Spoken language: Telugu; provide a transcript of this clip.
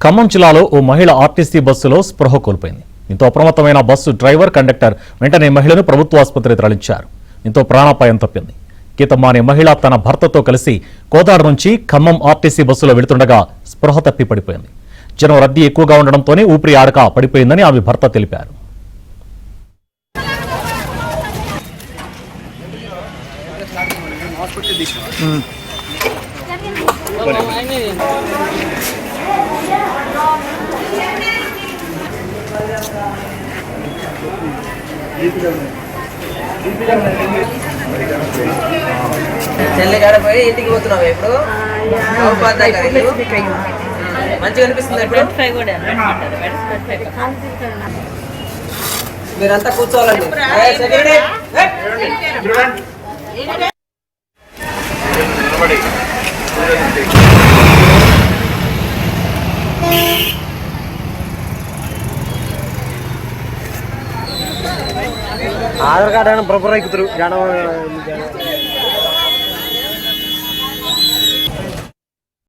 ఖమ్మం జిల్లాలో ఓ మహిళ ఆర్టీసీ బస్సులో స్పృహ కోల్పోయింది. దీంతో అప్రమత్తమైన బస్సు డ్రైవర్, కండక్టర్ వెంటనే మహిళను ప్రభుత్వ ఆసుపత్రికి తరలించారు. దీంతో ప్రాణాపాయం తప్పింది. గీతమ్మ అనే మహిళ తన భర్తతో కలిసి కోదాడ నుంచి ఖమ్మం ఆర్టీసీ బస్సులో వెళుతుండగా స్పృహ తప్పి పడిపోయింది. జనం రద్దీ ఎక్కువగా ఉండడంతోనే ఊపిరి ఆడక పడిపోయిందని ఆమె భర్త తెలిపారు. చెల్లి కాడ పోయి ఇంటికి పోతున్నావు ఇప్పుడు మంచిగా అనిపిస్తుంది. మీరంతా కూర్చోవాలండి. ఆధార్ కార్డు అయినా ప్రాపర్ ఎక్కుతారు.